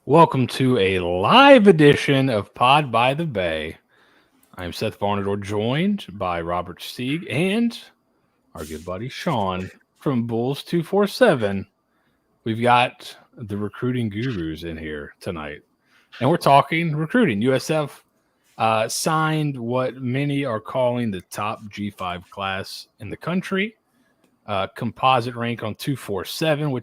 Welcome to a live edition of Pod by the Bay. I'm Seth Varnador, joined by Robert Stieg and our good buddy Sean from Bulls 247. We've got the recruiting gurus in here tonight, and we're talking recruiting. USF signed what many are calling the top G5 class in the country. Composite rank on 247,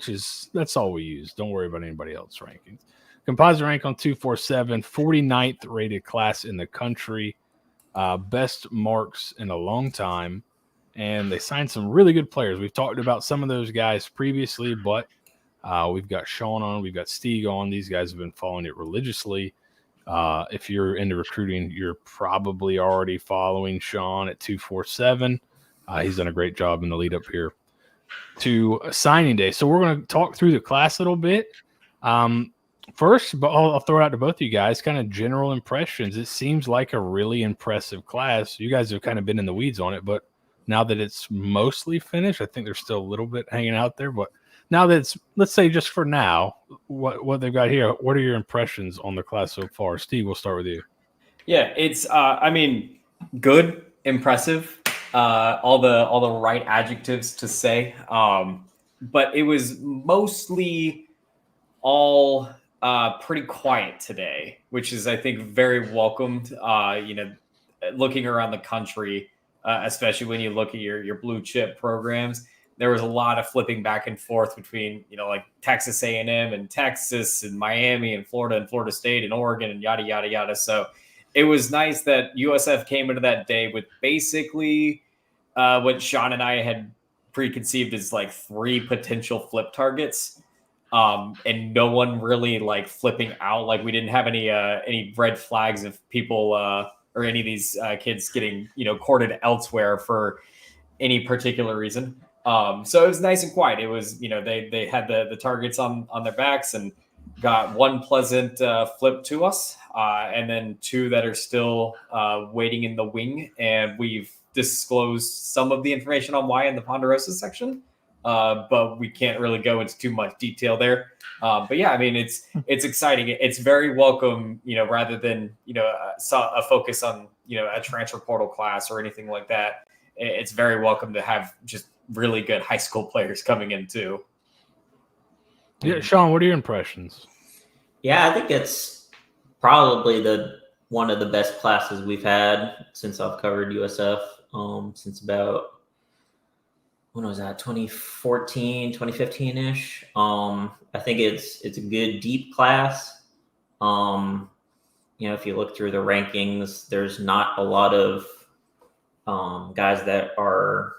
that's all we use. Don't worry about anybody else rankings. Composite rank on 247, 49th rated class in the country, best marks in a long time, and they signed some really good players. We've talked about some of those guys previously, but we've got Sean on, we've got Stieg on. These guys have been following it religiously. If you're into recruiting, you're probably already following Sean at 247. He's done a great job in the lead up here to signing day. So we're going to talk through the class a little bit. First, but I'll throw it out to both of you guys, kind of general impressions. It seems like a really impressive class. You guys have kind of been in the weeds on it, but now that it's mostly finished, I think there's still a little bit hanging out there. But now that it's, let's say just for now, what they've got here, what are your impressions on the class so far? Steve, we'll start with you. Yeah, it's good, impressive, all the right adjectives to say. But it was mostly all pretty quiet today, which is, I think, very welcomed. Looking around the country, especially when you look at your blue chip programs, there was a lot of flipping back and forth between, like Texas A&M and Texas and Miami and Florida State and Oregon and yada, yada, yada. So it was nice that USF came into that day with basically what Sean and I had preconceived as like 3 potential flip targets. And no one really like flipping out. Like we didn't have any red flags of people or any of these kids getting, courted elsewhere for any particular reason. So it was nice and quiet. It was, they had the targets on their backs and got one pleasant flip to us, and then 2 that are still waiting in the wing. And we've disclosed some of the information on why in the Ponderosa section, but we can't really go into too much detail there. But yeah, I mean, it's exciting. It's very welcome, rather than, a focus on, a transfer portal class or anything like that. It's very welcome to have just really good high school players coming in too. Yeah, Sean, what are your impressions? Yeah, I think it's probably one of the best classes we've had since I've covered USF. Since about, when was that, 2014, 2015-ish. I think it's a good deep class. If you look through the rankings, there's not a lot of guys that are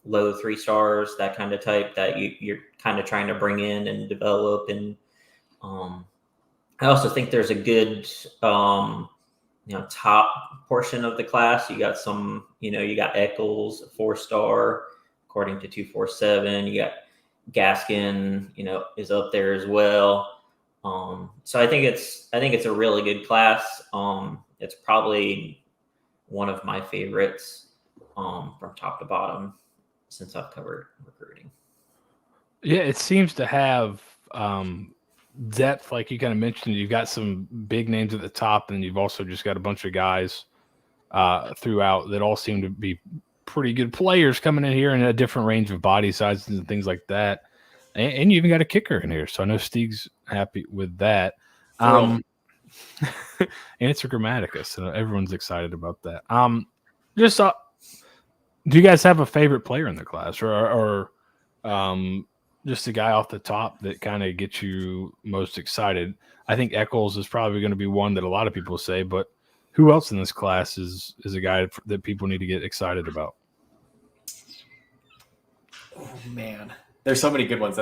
low 3 stars, that kind of type that you're kind of trying to bring in and develop. And I also think there's a good top portion of the class. You got some, you got Eccles, 4-star, according to 247. You got Gaskin, is up there as well. So I think it's a really good class. It's probably one of my favorites from top to bottom since I've covered recruiting. Yeah, it seems to have depth, like you kind of mentioned. You've got some big names at the top, and you've also just got a bunch of guys throughout that all seem to be pretty good players coming in here in a different range of body sizes and things like that. And you even got a kicker in here, so I know Stieg's happy with that. And it's a Grammatica, so everyone's excited about that. Do you guys have a favorite player in the class, or just a guy off the top that kind of gets you most excited? I think Eccles is probably going to be one that a lot of people say, but who else in this class is a guy that people need to get excited about? Oh man, there's so many good ones.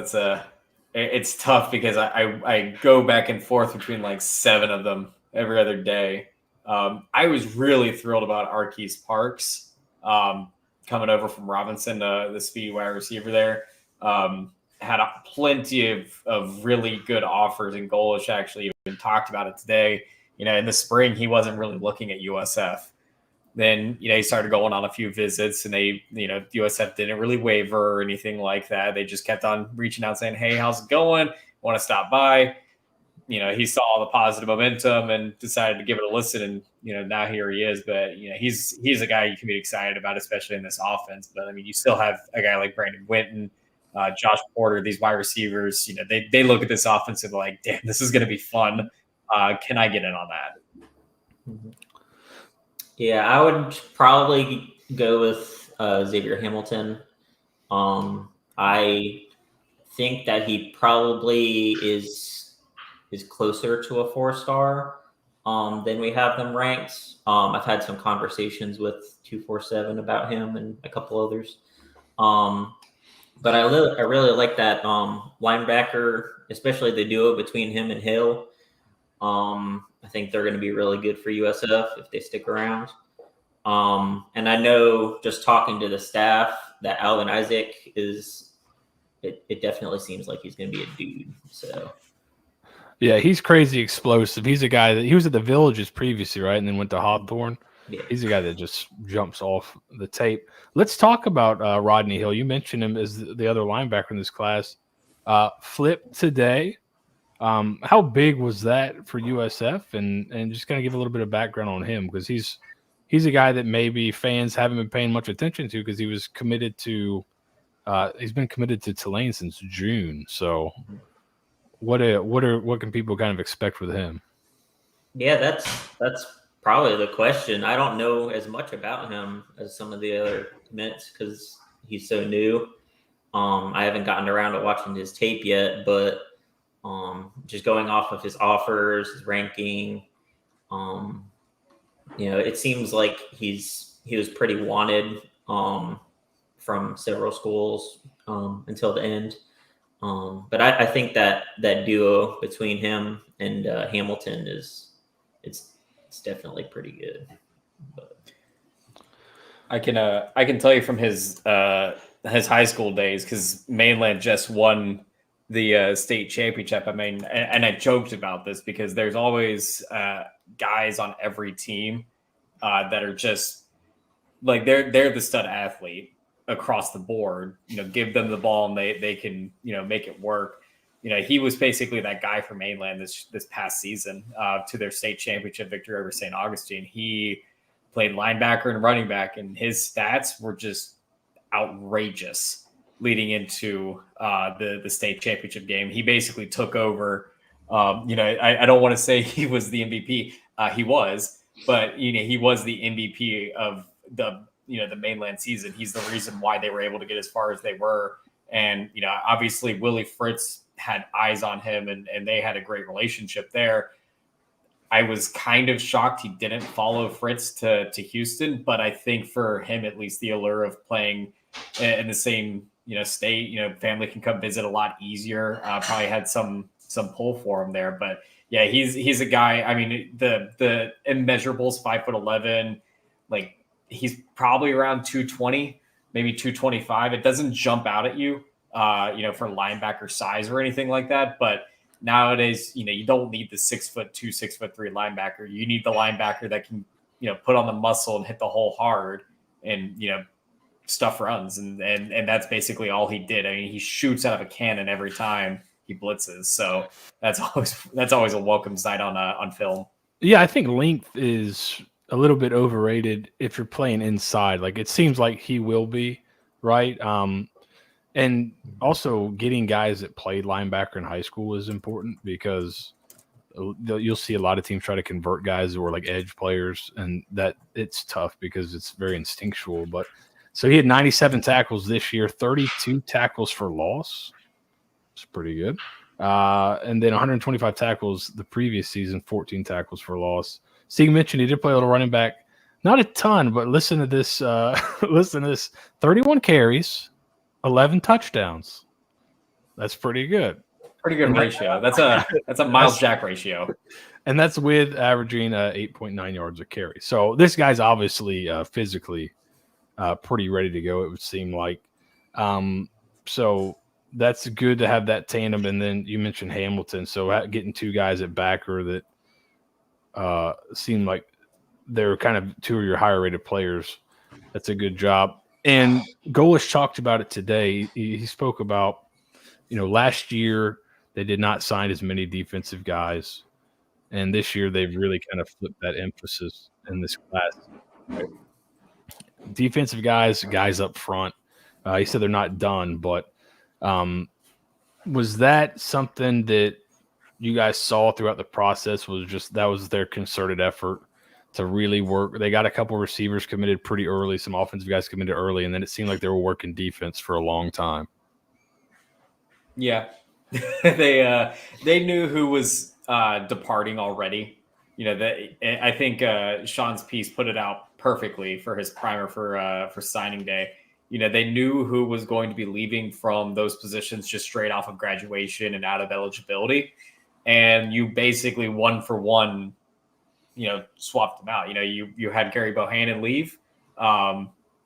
It's tough because I go back and forth between like 7 of them every other day. I was really thrilled about Arquise Parks coming over from Robinson, the speedy wide receiver there. Had plenty of really good offers, and Golesh actually even talked about it today. In the spring, he wasn't really looking at USF. Then, he started going on a few visits, and USF didn't really waver or anything like that. They just kept on reaching out saying, hey, how's it going? Want to stop by? he saw the positive momentum and decided to give it a listen, and now here he is. But he's a guy you can be excited about, especially in this offense. But I mean, you still have a guy like Brandon Winton, Josh Porter, these wide receivers. They look at this offense and they're like, damn, this is going to be fun. Can I get in on that? Yeah, I would probably go with Xavier Hamilton. I think that he probably is closer to a 4-star than we have them ranked. I've had some conversations with 247 about him and a couple others. But I really like that linebacker, especially the duo between him and Hill. I think they're going to be really good for USF if they stick around. And I know just talking to the staff that Alvin Isaac it definitely seems like he's going to be a dude. So. Yeah, he's crazy explosive. He's a guy that he was at the Villages previously, right? And then went to Hawthorne. Yeah. He's a guy that just jumps off the tape. Let's talk about Rodney Hill. You mentioned him as the other linebacker in this class. Flip today. How big was that for USF? And just kind of give a little bit of background on him, because he's a guy that maybe fans haven't been paying much attention to because he was committed to he's been committed to Tulane since June. So what can people kind of expect with him? Yeah, that's probably the question. I don't know as much about him as some of the other commits because he's so new. I haven't gotten around to watching his tape yet, but just going off of his offers, his ranking, it seems like he was pretty wanted from several schools until the end. But I think that duo between him and Hamilton it's definitely pretty good. But. I can tell you from his high school days, because Mainland just won the state championship. I mean, and I joked about this because there's always guys on every team that are just like they're the stud athlete across the board. Give them the ball and they can make it work. He was basically that guy for Mainland this past season to their state championship victory over St. Augustine. He played linebacker and running back, and his stats were just outrageous leading into the state championship game. He basically took over. I don't want to say he was the MVP. He was, but he was the MVP of the Mainland season. He's the reason why they were able to get as far as they were. And obviously Willie Fritz had eyes on him, and they had a great relationship there. I was kind of shocked he didn't follow Fritz to Houston, but I think for him, at least, the allure of playing in the same state, family can come visit a lot easier. Probably had some pull for him there, but yeah, he's a guy. I mean, the immeasurables, 5'11", like he's probably around 220, maybe 225. It doesn't jump out at you, for linebacker size or anything like that, but. Nowadays, you don't need the 6'2", 6'3" linebacker. You need the linebacker that can, put on the muscle and hit the hole hard and, stuff runs. And that's basically all he did. I mean, he shoots out of a cannon every time he blitzes. So that's always a welcome sight on film. Yeah, I think length is a little bit overrated if you're playing inside. Like it seems like he will be, right? And also getting guys that played linebacker in high school is important because you'll see a lot of teams try to convert guys who are like edge players, and that it's tough because it's very instinctual. But so he had 97 tackles this year, 32 tackles for loss. It's pretty good. And then 125 tackles the previous season, 14 tackles for loss. Steve mentioned he did play a little running back. Not a ton, but listen to this. 31 carries. 11 touchdowns. That's pretty good. Pretty good ratio. That's a Miles Jack ratio. And that's with averaging 8.9 yards a carry. So this guy's obviously physically pretty ready to go, it would seem like. So that's good to have that tandem. And then you mentioned Hamilton. So getting two guys at backer that seem like they're kind of two of your higher rated players, that's a good job. And Golesh talked about it today. He spoke about, last year They did not sign as many defensive guys. And this year, they've really kind of flipped that emphasis in this class. Right? Defensive guys up front. He said they're not done, but was that something that you guys saw throughout the process? That was their concerted effort to really work? They got a couple receivers committed pretty early, some offensive guys committed early, and then it seemed like they were working defense for a long time. Yeah, they knew who was departing already. I think Sean's piece put it out perfectly for his primer for signing day. They knew who was going to be leaving from those positions just straight off of graduation and out of eligibility, and you basically one for one, swapped them out. You had Gary Bohannon leave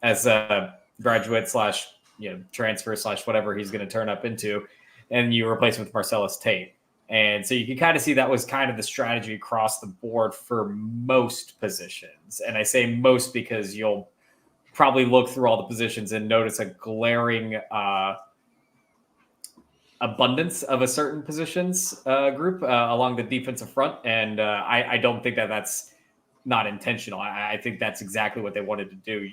as a graduate / transfer / whatever he's going to turn up into, and you replace him with Marcellus Tate. And so you can kind of see that was kind of the strategy across the board for most positions. And I say most because you'll probably look through all the positions and notice a glaring abundance of a certain positions group along the defensive front. And I don't think that's not intentional. I think that's exactly what they wanted to do.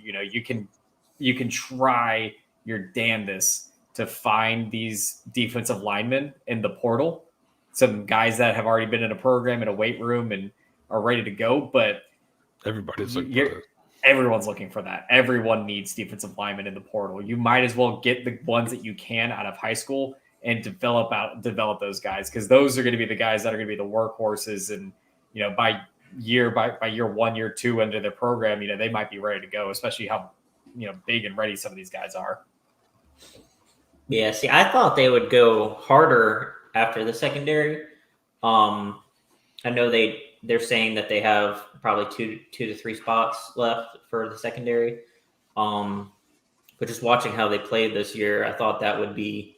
You can try your damnedest to find these defensive linemen in the portal, some guys that have already been in a program in a weight room and are ready to go. But everybody's looking for everyone's looking for that. Everyone needs defensive linemen in the portal. You might as well get the ones that you can out of high school and develop those guys, because those are going to be the guys that are going to be the workhorses. And by year 1, year 2 into their program, they might be ready to go, especially how big and ready some of these guys are. Yeah, see, I thought they would go harder after the secondary. I know they're saying that they have probably two to three spots left for the secondary. But just watching how they played this year, I thought that would be,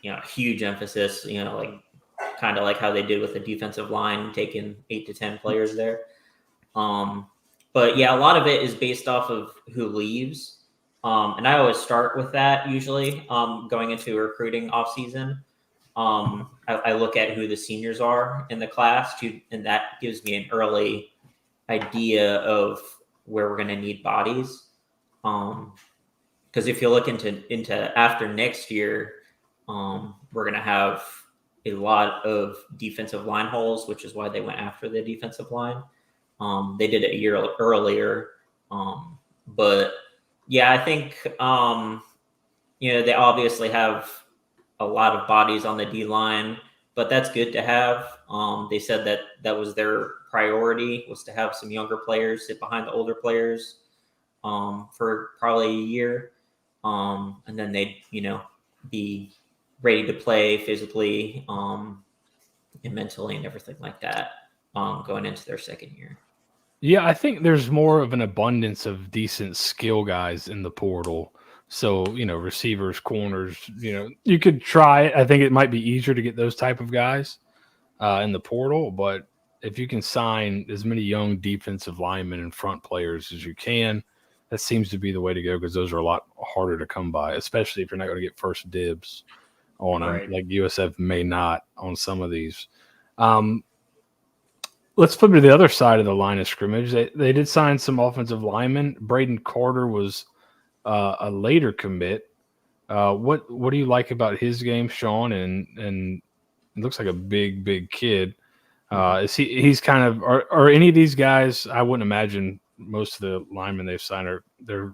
a huge emphasis, kind of like how they did with the defensive line, taking 8 to 10 players there. But yeah, a lot of it is based off of who leaves. And I always start with that usually going into recruiting off season. I look at who the seniors are in the class, and that gives me an early idea of where we're going to need bodies. Because if you look into after next year, we're going to have a lot of defensive line holes, which is why they went after the defensive line. They did it a year earlier, but yeah, I think they obviously have a lot of bodies on the D line, but that's good to have. They said that was their priority, was to have some younger players sit behind the older players for probably a year, and then they'd be ready to play physically and mentally and everything like that going into their second year. Yeah, I think there's more of an abundance of decent skill guys in the portal. So, receivers, corners, you could try it. I think it might be easier to get those type of guys in the portal. But if you can sign as many young defensive linemen and front players as you can, that seems to be the way to go, because those are a lot harder to come by, especially if you're not going to get first dibs on them, Right. like USF may not on some of these. Let's flip to the other side of the line of scrimmage. They did sign some offensive linemen. Braden Carter was a later commit. What do you like about his game, Sean? And it looks like a big kid. He's kind of are any of these guys? I wouldn't imagine most of the linemen they've signed are their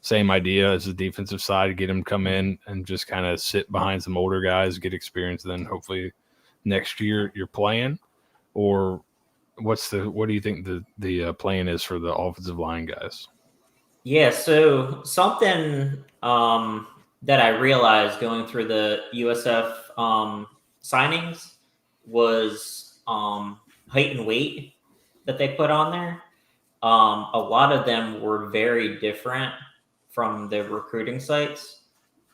same idea as the defensive side. Get them come in and just kind of sit behind some older guys, get experience, then hopefully next year you're playing. Or what do you think the plan is for the offensive line guys? Yeah, so something that I realized going through the USF signings was height and weight that they put on there. A lot of them were very different from the recruiting sites.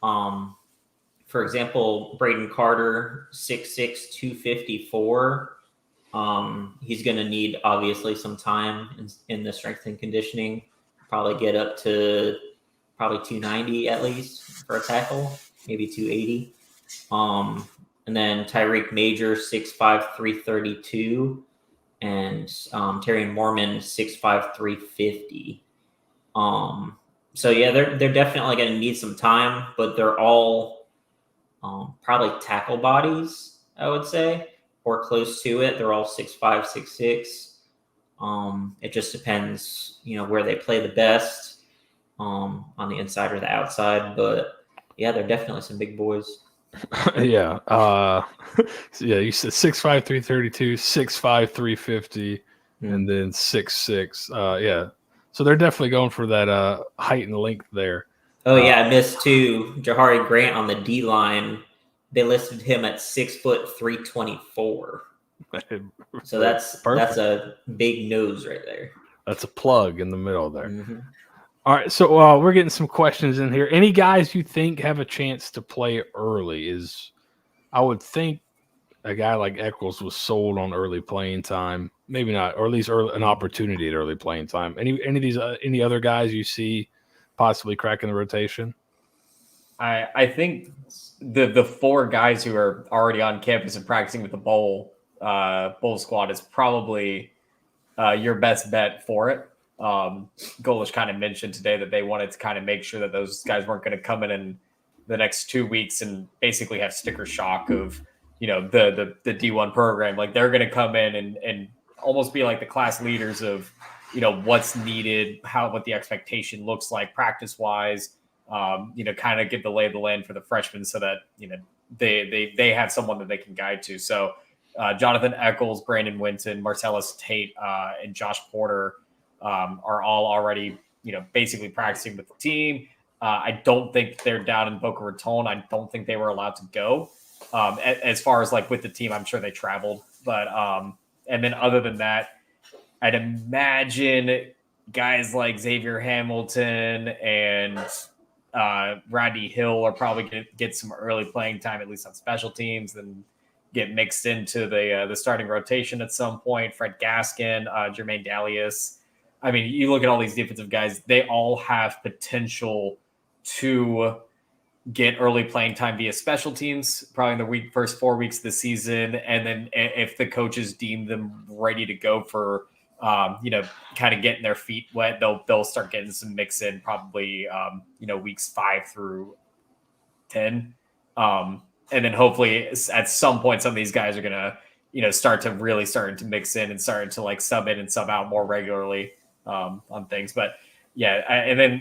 For example, Braden Carter, 6'6", 254. He's going to need obviously some time in the strength and conditioning. Probably get up to probably 290 at least for a tackle, maybe 280. And And then Tyreek Major, 6'5", 332. And Terrion Mormon, 6'5", 350. So yeah, they're definitely going to need some time, but they're all probably tackle bodies, I would say, or close to it. They're all 6'5", 6'6". It just depends, where they play the best, on the inside or the outside. But yeah, they're definitely some big boys. Yeah. Yeah, you said 6'5", 332, 6'5", 350, and then 6'6". Yeah. So they're definitely going for that height and length there. Oh yeah, I missed too. Jahari Grant on the D line. They listed him at 6 foot 324. So that's a big nose right there. That's a plug in the middle there. Mm-hmm. All right, so we're getting some questions in here. Any guys you think have a chance to play early? I would think a guy like Eccles was sold on early playing time. Maybe not, or at least an opportunity at early playing time. Any of these any other guys you see possibly cracking the rotation? I think the 4 guys who are already on campus and practicing with the bowl squad is probably your best bet for it. Golesh kind of mentioned today that they wanted to kind of make sure that those guys weren't going to come in the next 2 weeks and basically have sticker shock of the D1 program. Like they're going to come in and almost be like the class leaders of what's needed, what the expectation looks like practice wise. Kind of give the lay of the land for the freshmen so that they have someone that they can guide to. So Jonathan Eccles, Brandon Winton, Marcellus Tate, and Josh Porter are all already basically practicing with the team. I don't think they're down in Boca Raton. I don't think they were allowed to go. As far as like with the team, I'm sure they traveled, but and then other than that, I'd imagine guys like Xavier Hamilton and Rodney Hill are probably going to get some early playing time, at least on special teams, then get mixed into the starting rotation at some point. Fred Gaskin, Jermaine Dalius. I mean, you look at all these defensive guys, they all have potential to get early playing time via special teams, probably in the first 4 weeks of the season. And then if the coaches deem them ready to go for, kind of getting their feet wet, they'll start getting some mix in probably, weeks 5 through 10. And then hopefully at some point, some of these guys are going to, start to mix in and start to like sub in and sub out more regularly on things. But yeah. And then,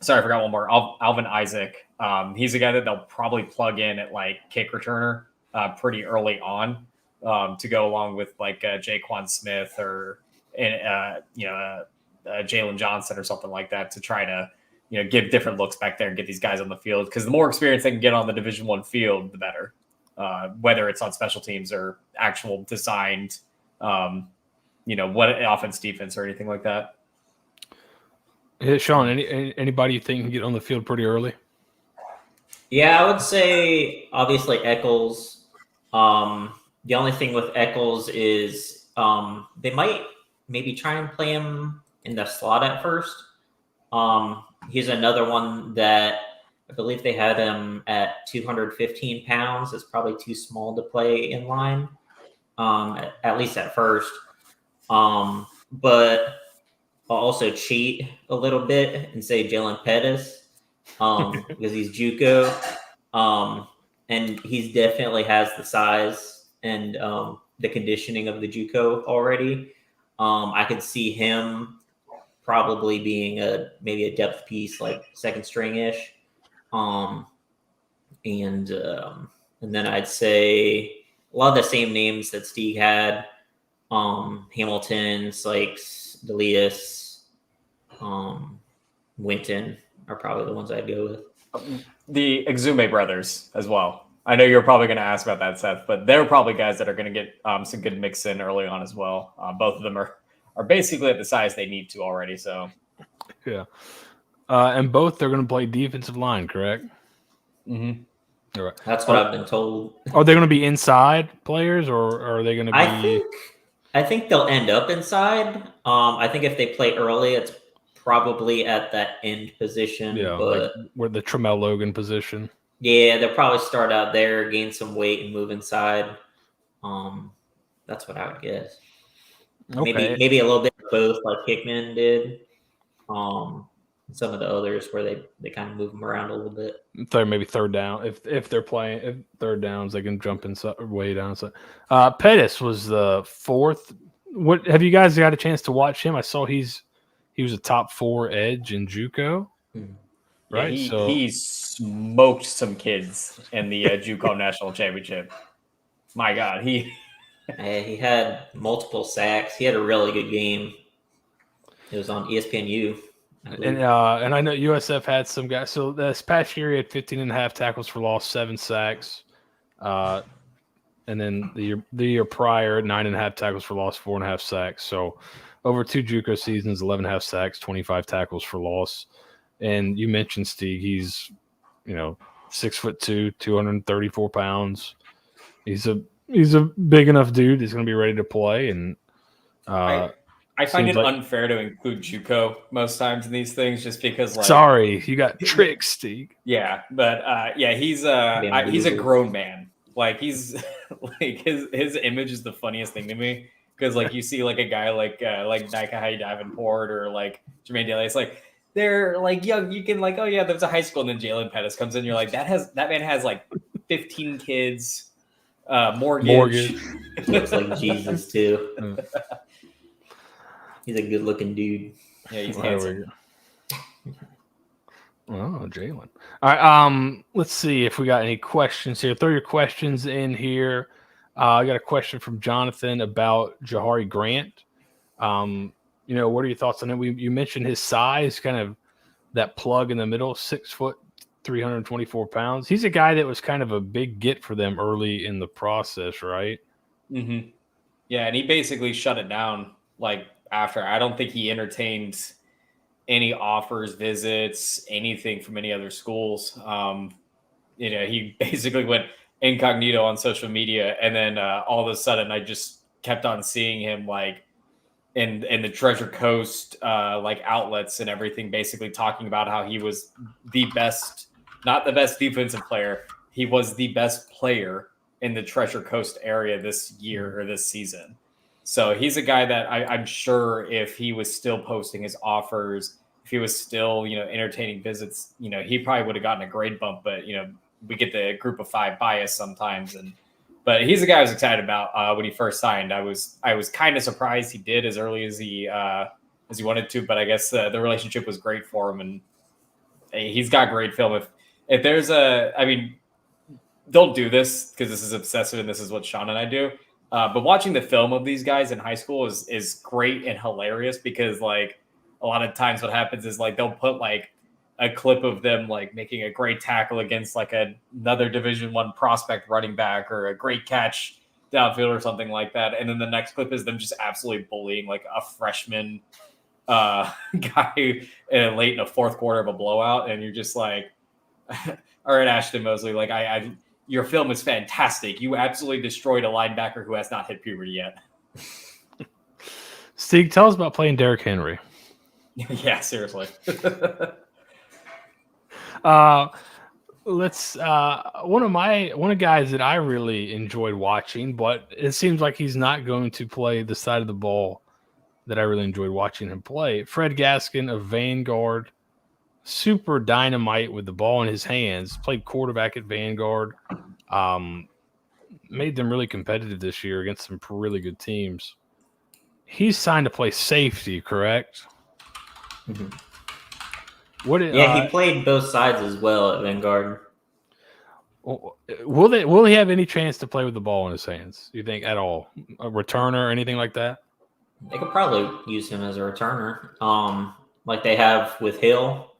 sorry, I forgot one more. Alvin Isaac. He's a guy that they'll probably plug in at like kick returner pretty early on to go along with like Jaquan Smith or Jalen Johnson or something like that to try to give different looks back there and get these guys on the field, because the more experience they can get on the Division I field, the better. Whether it's on special teams or actual designed, what offense, defense, or anything like that. Yeah, Sean, anybody you think can get on the field pretty early? Yeah, I would say obviously Eccles. The only thing with Eccles is they might maybe try and play him in the slot at first. He's another one that I believe they had him at 215 pounds. It's probably too small to play in line, at least at first. But I'll also cheat a little bit and say Jalen Pettis because he's JUCO, and he definitely has the size and the conditioning of the JUCO already. I could see him probably being maybe a depth piece, like second string ish, and then I'd say a lot of the same names that Steve had: Hamilton, Sykes, Delius, Winton are probably the ones I'd go with. The Exume brothers as well. I know you're probably going to ask about that, Seth, but they're probably guys that are going to get some good mix in early on as well. Both of them are basically at the size they need to already. So, yeah, and both they're going to play defensive line, correct? Mm-hmm. All right. That's what I've been told. Are they going to be inside players, or are they going to be? I think they'll end up inside. I think if they play early, it's probably at that end position. Yeah, but like where the Tremel Logan position. Yeah, they'll probably start out there, gain some weight, and move inside. That's what I would guess. Okay. Maybe a little bit of both, like Hickman did. Some of the others where they kind of move them around a little bit. Maybe third down. If they're playing if third downs, they can jump inside way down. So, Pettis was the fourth. What have you guys got a chance to watch him? I saw he was a top 4 edge in JUCO, right? Yeah, he smoked some kids in the JUCO national championship. My God, he had multiple sacks. He had a really good game. It was on ESPNU. And I know USF had some guys. So this past year, he had 15.5 tackles for loss, 7 sacks. And then the year prior, 9.5 tackles for loss, 4.5 sacks. So over 2 JUCO seasons, 11.5 sacks, 25 tackles for loss. And you mentioned Steve, he's 6'2", 234 pounds. He's a big enough dude. He's going to be ready to play. And I find it unfair to include JUCO most times in these things, just because. Like, sorry, you got tricked, Steve. Yeah, but he's a grown man. Like he's like his image is the funniest thing to me, because like you see like a guy like Nika Davenport or like Jermaine Daly. It's like they're like young. You can like, oh yeah, there's a high school, and then Jalen Pettis comes in. You're like, that man has like 15 kids, mortgage. Looks like Jesus too. He's a good-looking dude. Yeah, he's handsome. Oh, Jalen. All right. Let's see if we got any questions here. Throw your questions in here. I got a question from Jonathan about Jahari Grant. What are your thoughts on it? You mentioned his size, kind of that plug in the middle, 6 foot, 324 pounds. He's a guy that was kind of a big get for them early in the process, right? Mm-hmm. Yeah, and he basically shut it down like after. I don't think he entertained any offers, visits, anything from any other schools. He basically went incognito on social media, and then all of a sudden I just kept on seeing him like in the Treasure Coast like outlets and everything, basically talking about how he was the best, not the best defensive player. He was the best player in the Treasure Coast area this year or this season. So he's a guy that I'm sure if he was still posting his offers, if he was still, entertaining visits, he probably would have gotten a grade bump. But, we get the group of 5 bias sometimes. But he's a guy I was excited about when he first signed. I was kind of surprised he did as early as he wanted to. But I guess the relationship was great for him. And he's got great film. If there's don't do this because this is obsessive and this is what Sean and I do. But watching the film of these guys in high school is great and hilarious, because like a lot of times what happens is like they'll put like a clip of them like making a great tackle against like another Division I prospect running back, or a great catch downfield or something like that. And then the next clip is them just absolutely bullying like a freshman guy late in the fourth quarter of a blowout. And you're just like, all right, Ashton Mosley, like your film is fantastic. You absolutely destroyed a linebacker who has not hit puberty yet. Steve, tell us about playing Derrick Henry. Yeah, seriously. Let's one of guys that I really enjoyed watching, but it seems like he's not going to play the side of the ball that I really enjoyed watching him play. Fred Gaskin of Vanguard, super dynamite with the ball in his hands, played quarterback at Vanguard, made them really competitive this year against some really good teams. He's signed to play safety, correct? Mm-hmm. He played both sides as well at Vanguard. Will he have any chance to play with the ball in his hands, you think, at all? A returner or anything like that? They could probably use him as a returner, like they have with Hill.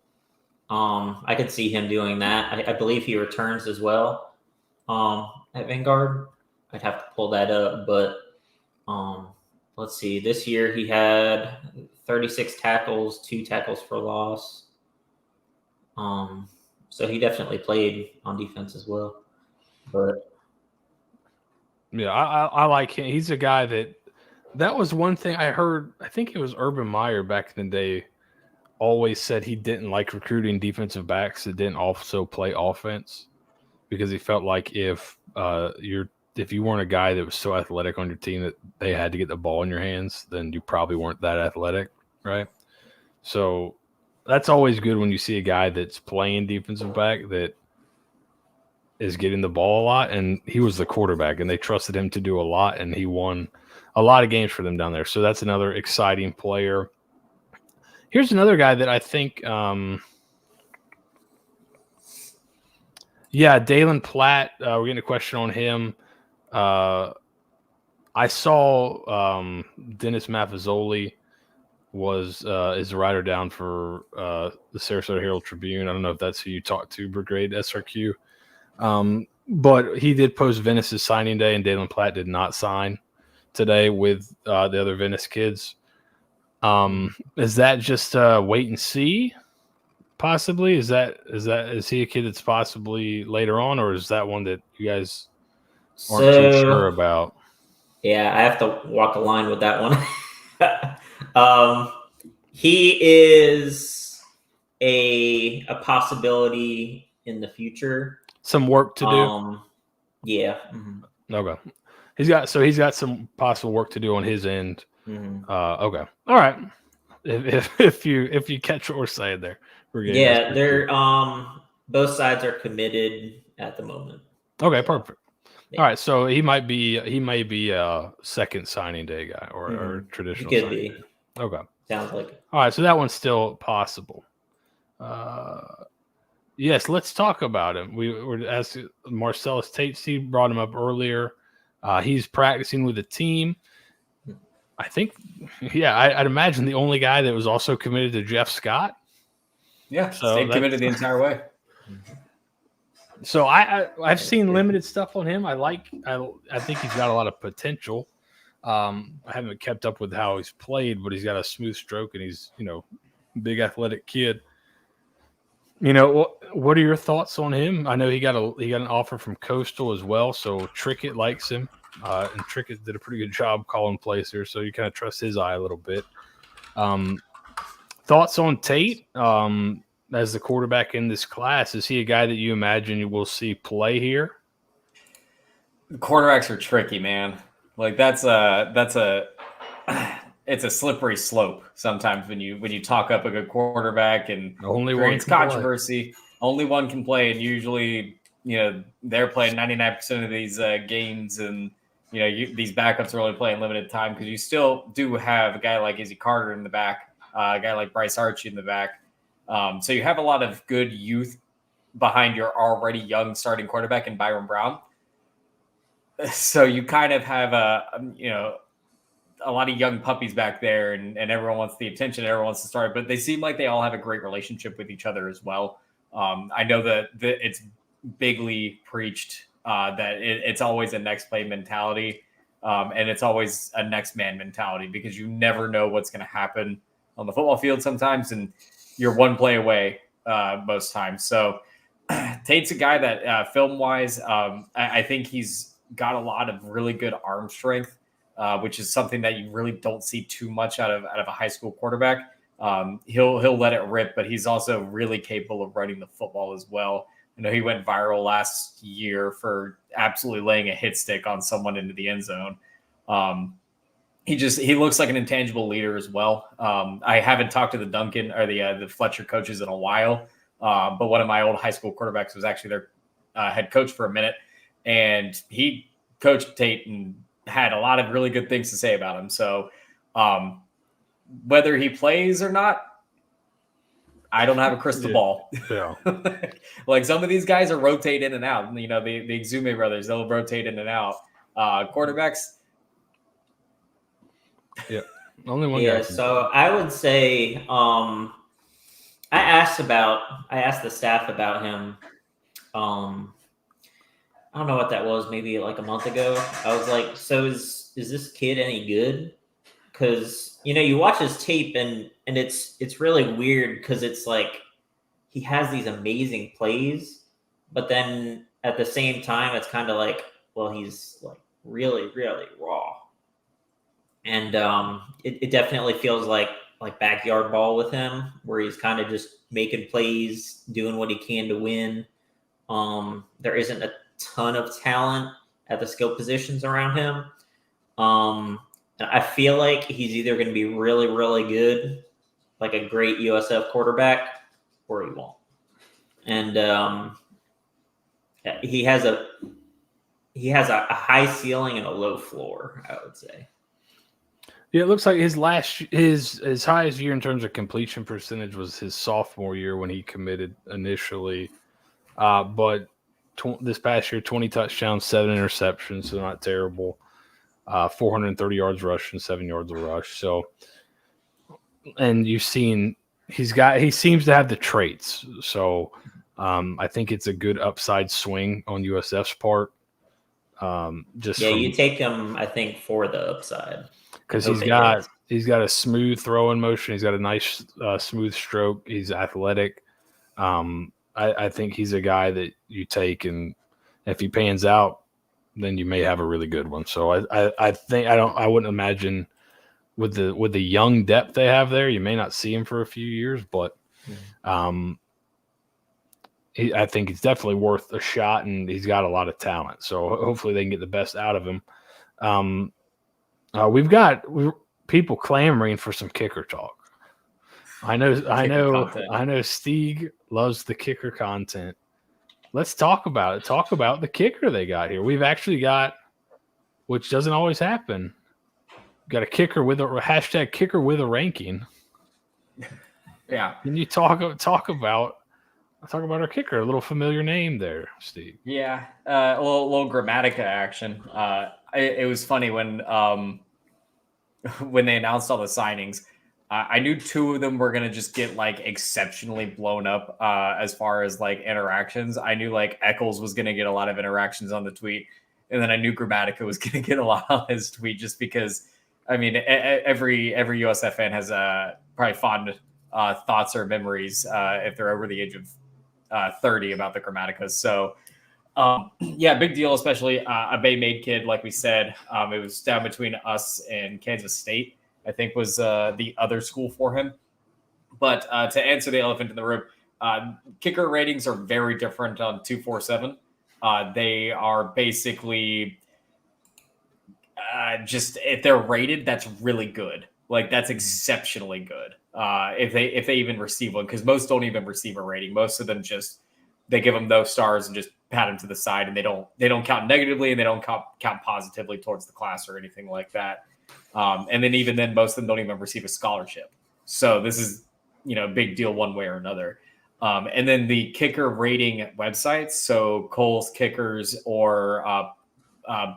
I could see him doing that. I believe he returns as well at Vanguard. I'd have to pull that up, but let's see. This year he had 36 tackles, 2 tackles for loss. So he definitely played on defense as well. But yeah, I like him. He's a guy that was one thing I heard. I think it was Urban Meyer back in the day always said he didn't like recruiting defensive backs that didn't also play offense. because he felt like if you weren't a guy that was so athletic on your team that they had to get the ball in your hands, then you probably weren't that athletic, right? So that's always good when you see a guy that's playing defensive back that is getting the ball a lot, and he was the quarterback, and they trusted him to do a lot, and he won a lot of games for them down there. So that's another exciting player. Here's another guy that I think Dalen Platt, we're getting a question on him. I saw Dennis Maffezoli is the writer down for the Sarasota Herald Tribune. I don't know if that's who you talked to, Brigade SRQ. But he did post Venice's signing day, and Dalen Platt did not sign today with the other Venice kids. Is that just wait and see? Possibly. Is he a kid that's possibly later on, or is that one that you guys aren't too sure about? Yeah, I have to walk a line with that one. He is a possibility in the future. Some work to do. Yeah. Mm-hmm. Okay. He's got some possible work to do on his end. Mm-hmm. Okay. All right. If you catch what we're saying there. Yeah, they're both sides are committed at the moment. Okay, perfect. Yeah. All right, so he may be a second signing day guy or traditional. He could be. Day. Okay. Sounds like it. All right, so that one's still possible. Yes, let's talk about him. We were asking Marcellus Tate. He brought him up earlier. He's practicing with the team. I think, I'd imagine the only guy that was also committed to Jeff Scott. Yeah, so stayed committed the entire way. So I've seen limited stuff on him. I think he's got a lot of potential. I haven't kept up with how he's played, but he's got a smooth stroke and he's, big athletic kid. What are your thoughts on him? I know he got an offer from Coastal as well, so Trickett likes him. And Trickett did a pretty good job calling plays here, so you kind of trust his eye a little bit. Thoughts on Tate as the quarterback in this class? Is he a guy that you imagine you will see play here? The quarterbacks are tricky, man. Like it's a slippery slope sometimes when you talk up a good quarterback and only creates controversy. Only one can play, and usually they're playing 99% of these games, and these backups are only playing limited time because you still do have a guy like Izzy Carter in the back. A guy like Bryce Archie in the back. So you have a lot of good youth behind your already young starting quarterback in Byron Brown. So you kind of have a lot of young puppies back there, and everyone wants the attention. Everyone wants to start, but they seem like they all have a great relationship with each other as well. I know that it's bigly preached that it's always a next play mentality, and it's always a next man mentality because you never know what's going to happen on the football field sometimes, and you're one play away most times. So Tate's a guy that film-wise, I think he's got a lot of really good arm strength, which is something that you really don't see too much out of a high school quarterback. He'll let it rip, but he's also really capable of running the football as well. I know he went viral last year for absolutely laying a hit stick on someone into the end zone. He looks like an intangible leader as well. I haven't talked to the Duncan or the Fletcher coaches in a while, but one of my old high school quarterbacks was actually their head coach for a minute, and he coached Tate and had a lot of really good things to say about him. So whether he plays or not, I don't have a crystal ball. Yeah. Like some of these guys are rotate in and out. The Exume brothers, they'll rotate in and out. Quarterbacks. Yeah. Only one guy. So I would say I asked the staff about him. I don't know what that was, maybe like a month ago. I was like, so is this kid any good? Because you watch his tape and it's really weird because it's like he has these amazing plays, but then at the same time it's kind of like, well, he's like really, really raw. And it definitely feels like backyard ball with him, where he's kind of just making plays, doing what he can to win. There isn't a ton of talent at the skill positions around him. And I feel like he's either going to be really, really good, like a great USF quarterback, or he won't. And he has a high ceiling and a low floor, I would say. Yeah, it looks like his highest year in terms of completion percentage was his sophomore year when he committed initially. But this past year, 20 touchdowns, 7 interceptions, so not terrible. 430 yards rushing, 7 yards of rush. So, and you've seen he seems to have the traits. So, I think it's a good upside swing on USF's part. You take him, I think, for the upside. Because he's got a smooth throwing motion. He's got a nice smooth stroke. He's athletic. I think he's a guy that you take, and if he pans out, then you may have a really good one. So I wouldn't imagine with the young depth they have there, you may not see him for a few years, but I think he's definitely worth a shot, and he's got a lot of talent. So hopefully they can get the best out of him. We've got people clamoring for some kicker talk. I know Stieg loves the kicker content. Let's talk about it. Talk about the kicker they got here. We've actually got, which doesn't always happen, got a kicker with a kicker with a ranking. Yeah. Can you talk about our kicker? A little familiar name there, Steve. Yeah. A little Grammatica action. It was funny when they announced all the signings. I knew 2 of them were gonna just get like exceptionally blown up as far as like interactions. I knew like Eccles was gonna get a lot of interactions on the tweet, and then I knew Grammatica was gonna get a lot on his tweet just because. I mean, every USF fan has probably fond thoughts or memories if they're over the age of 30 about the Grammaticas. So. Big deal, especially a Bay Made kid, like we said. It was down between us and Kansas State, I think was the other school for him. But to answer the elephant in the room, kicker ratings are very different on 247. They are basically just if they're rated, that's really good. Like that's exceptionally good. If they even receive one, because most don't even receive a rating. Most of them just they give them those stars and just pat them to the side, and they don't count negatively and they don't count positively towards the class or anything like that. And then even then, most of them don't even receive a scholarship. So this is a big deal one way or another. And then the kicker rating websites, so Cole's Kickers or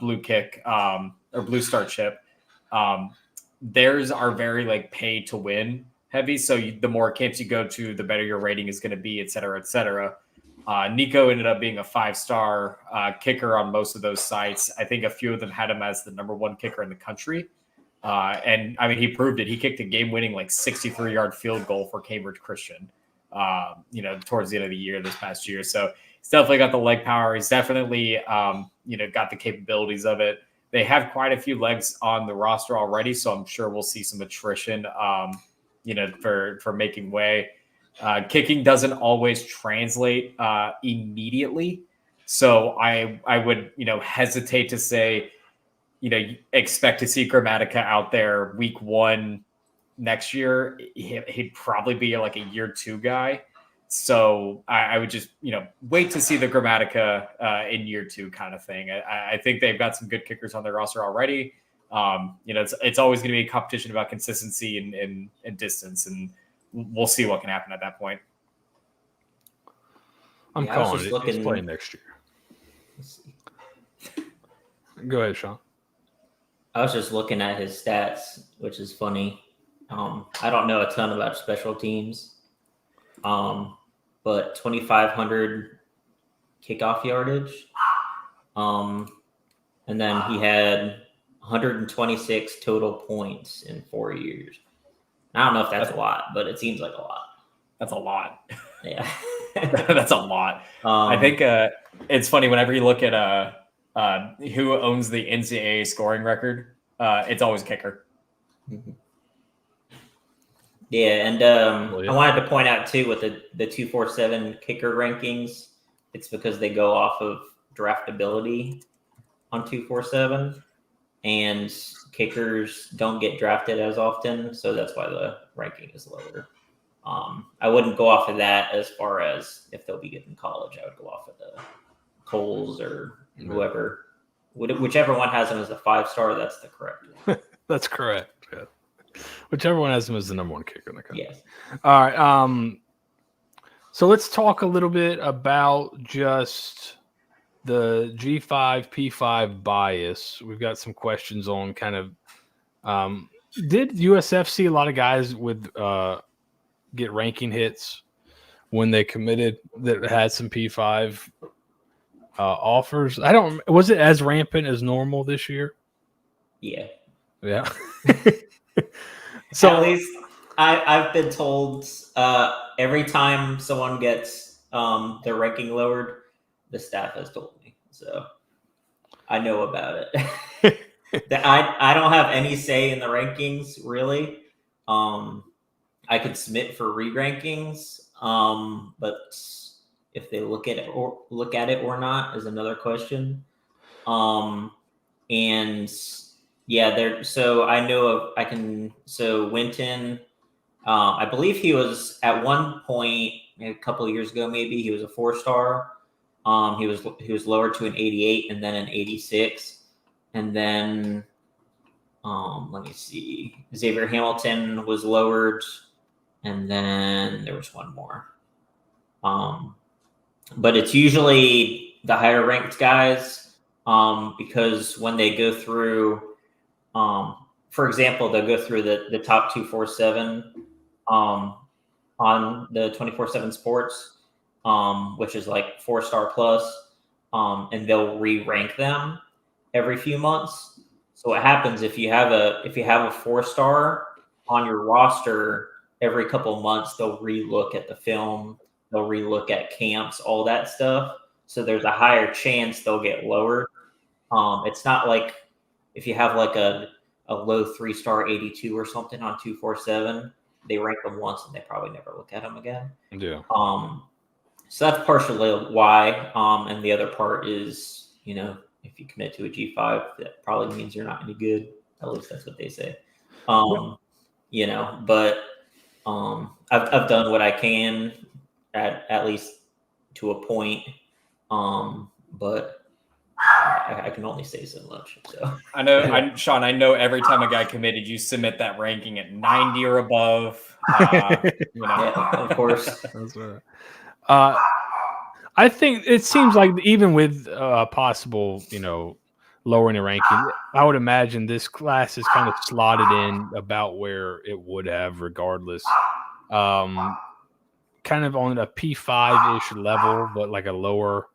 Blue Kick or Blue Star Chip, theirs are very like pay to win heavy. So the more camps you go to, the better your rating is going to be, et cetera, et cetera. Nico ended up being a 5-star kicker on most of those sites. I think a few of them had him as the number 1 kicker in the country. And I mean, he proved it. He kicked a game-winning 63-yard field goal for Cambridge Christian, towards the end of the year this past year. So he's definitely got the leg power. He's definitely, got the capabilities of it. They have quite a few legs on the roster already, so I'm sure we'll see some attrition, for making way. Kicking doesn't always translate immediately. So I would, hesitate to say, expect to see Grammatica out there week 1 next year. He'd probably be like a year 2 guy. So I would just, wait to see the Grammatica in year 2 kind of thing. I think they've got some good kickers on their roster already. It's always going to be a competition about consistency and distance, and we'll see what can happen at that point. I'm calling it. He's playing next year. Let's see. Go ahead, Sean. I was just looking at his stats, which is funny. I don't know a ton about special teams, but 2,500 kickoff yardage. And then he had 126 total points in 4 years. I don't know if that's a lot, but it seems like a lot. That's a lot. Yeah. That's a lot. I think it's funny whenever you look at who owns the NCAA scoring record, it's always kicker. Yeah, and I wanted to point out too with the 247 kicker rankings, it's because they go off of draftability on 247, and kickers don't get drafted as often, so that's why the ranking is lower. I wouldn't go off of that as far as if they'll be good in college. I would go off of the Coles or whoever, whichever one has them as a 5-star. That's the correct one. That's correct. Yeah. Whichever one has them as the number one kicker in the country. Yes. All right. So let's talk a little bit about just the G5, P5 bias. We've got some questions on kind of did USF see a lot of guys with get ranking hits when they committed that had some P5 offers? Was it as rampant as normal this year? Yeah. Yeah. So at least I've been told every time someone gets their ranking lowered, the staff has told me. So I know about it. I don't have any say in the rankings, really. I could submit for re-rankings, but if they look at it or not is another question. And yeah, so I know of so Winton, I believe he was at one point a couple of years ago, maybe he was a 4-star. He was lowered to an 88 and then an 86. And then let me see. Xavier Hamilton was lowered, and then there was one more. But it's usually the higher ranked guys, because when they go through, for example, they'll go through the top 247 on the 24/7 Sports, which is like 4-star plus, and they'll re-rank them every few months. So what happens if you have a 4-star on your roster, every couple of months they'll re-look at the film, they'll re-look at camps, all that stuff. So there's a higher chance they'll get lower. It's not like if you have like a low 3-star 82 or something on 247, they rank them once and they probably never look at them again. Yeah. So that's partially why. And the other part is, if you commit to a G5, that probably means you're not any good. At least that's what they say. But I've done what I can at least to a point. But I can only say so much. So I know, Sean. I know every time a guy committed, you submit that ranking at 90 or above. Yeah, of course. That's right. I think it seems like even with possible, lowering the ranking, I would imagine this class is kind of slotted in about where it would have regardless. Kind of on a P5-ish level, but like a lower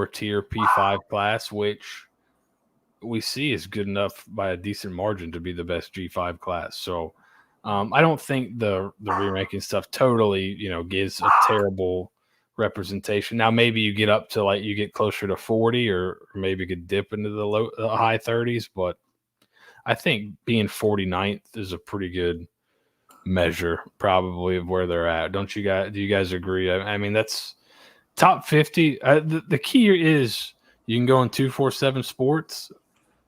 tier P5 class, which we see is good enough by a decent margin to be the best G5 class. So I don't think the re-ranking stuff totally, gives a terrible representation. Now maybe you get up to you get closer to 40 or maybe could dip into the high 30s, but I think being 49th is a pretty good measure probably of where they're at. Do you guys agree? I mean, that's top 50. The key is you can go in 247 Sports.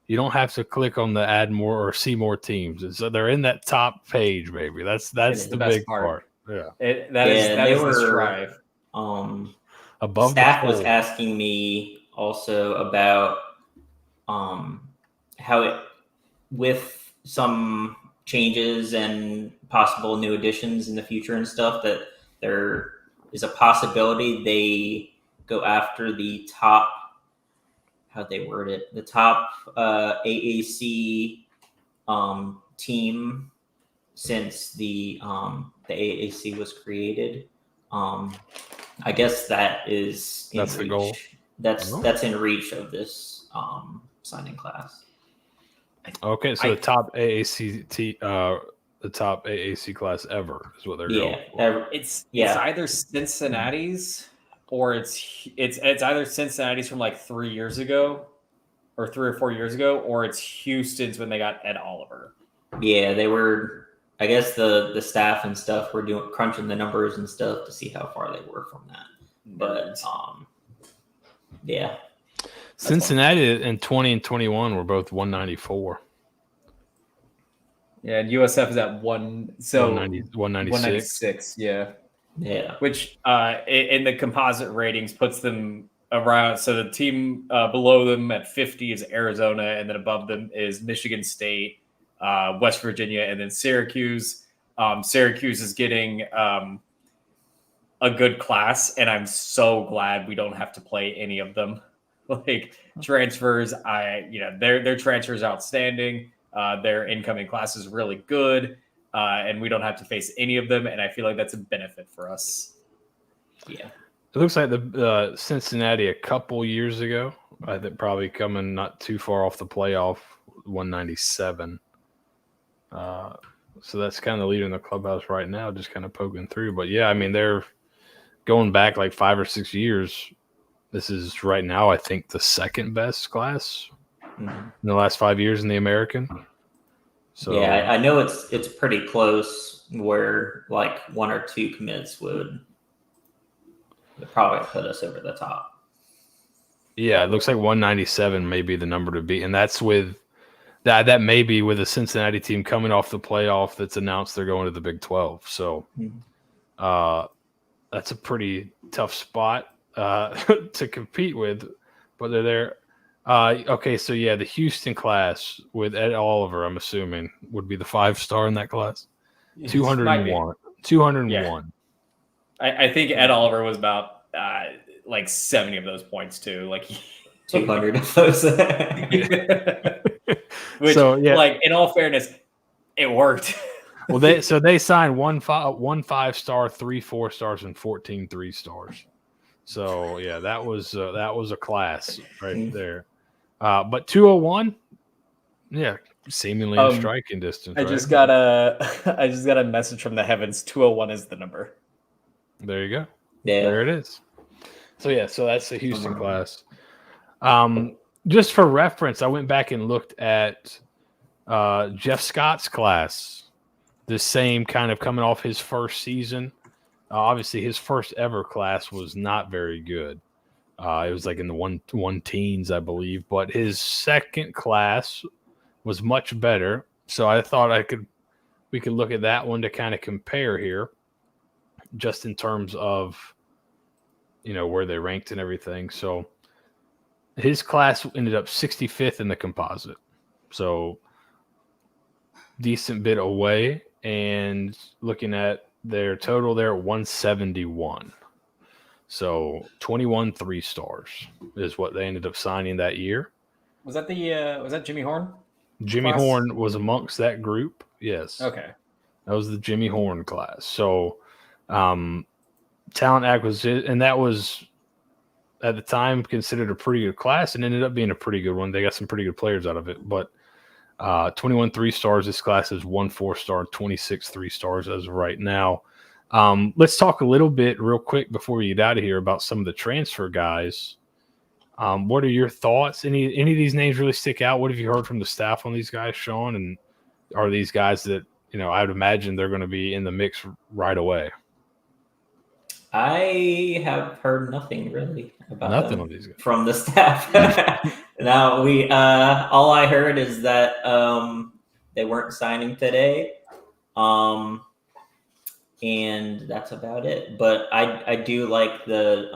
You don't have to click on the add more or see more teams. So they're in that top page, baby. That's the big part. Yeah. That is the strive. Above staff was asking me also about how it, with some changes and possible new additions in the future and stuff, that there is a possibility they go after the top, how'd they word it, the top AAC team since the AAC was created. I guess that's the goal. That's in reach of this signing class. Okay, so the top AAC class ever is what they're going for. It's either Cincinnati's or it's either Cincinnati's from like 3 years ago or 3 or 4 years ago, or it's Houston's when they got Ed Oliver. Yeah, they were. I guess the staff and stuff were crunching the numbers and stuff to see how far they were from that. But Yeah. Cincinnati in 20 and 21 were both 194. Yeah, and USF is at 196. 196. Yeah. Yeah. Which in the composite ratings puts them around. So the team below them at 50 is Arizona, and then above them is Michigan State, West Virginia, and then Syracuse. Syracuse is getting a good class, and I'm so glad we don't have to play any of them. Like transfers, their transfer is outstanding. Their incoming class is really good, and we don't have to face any of them. And I feel like that's a benefit for us. Yeah. It looks like the Cincinnati a couple years ago, I think probably coming not too far off the playoff, 197. So that's kind of leading the clubhouse right now, just kind of poking through. But yeah, I mean, they're going back like 5 or 6 years. This is right now, I think, the second best class in the last 5 years in the American. So yeah, I know it's pretty close where like 1 or 2 commits would probably put us over the top. Yeah, it looks like 197 may be the number to beat, and that's with that may be with a Cincinnati team coming off the playoff that's announced they're going to the Big 12. So that's a pretty tough spot to compete with, but they're there. Okay, so yeah, the Houston class with Ed Oliver, I'm assuming, would be the 5-star in that class. 201. 201. Yeah. I think Ed Oliver was about like 70 of those points too. Like 200 of those. Which, so, yeah. like, in all fairness, it worked. Well, they signed one 5-star, 3 4-stars, and 14 3-stars. So yeah, that was a class right there. But 201, yeah, seemingly in striking distance. I just got a message from the heavens. 201 is the number. There you go. Yeah, there it is. So yeah, so that's the Houston class. Just for reference, I went back and looked at Jeff Scott's class. The same kind of coming off his first season. Obviously, his first ever class was not very good. It was like in the one teens, I believe. But his second class was much better. So I thought we could look at that one to kind of compare here, just in terms of where they ranked and everything. So his class ended up 65th in the composite. So decent bit away. And looking at their total, they're at 171. So 21 3-stars is what they ended up signing that year. Was that was that Jimmy Horn? Jimmy class? Horn was amongst that group. Yes. Okay. That was the Jimmy Horn class. So talent acquisition, and that was at the time considered a pretty good class and ended up being a pretty good one. They got some pretty good players out of it, but 21 3-stars. This class is 1 4-star, 26 3-stars as of right now. Let's talk a little bit real quick before we get out of here about some of the transfer guys. What are your thoughts? Any of these names really stick out? What have you heard from the staff on these guys, Sean? And are these guys that, I would imagine they're going to be in the mix right away? I have heard nothing really about them on these guys from the staff. Now all I heard is that they weren't signing today, and that's about it. But I do like the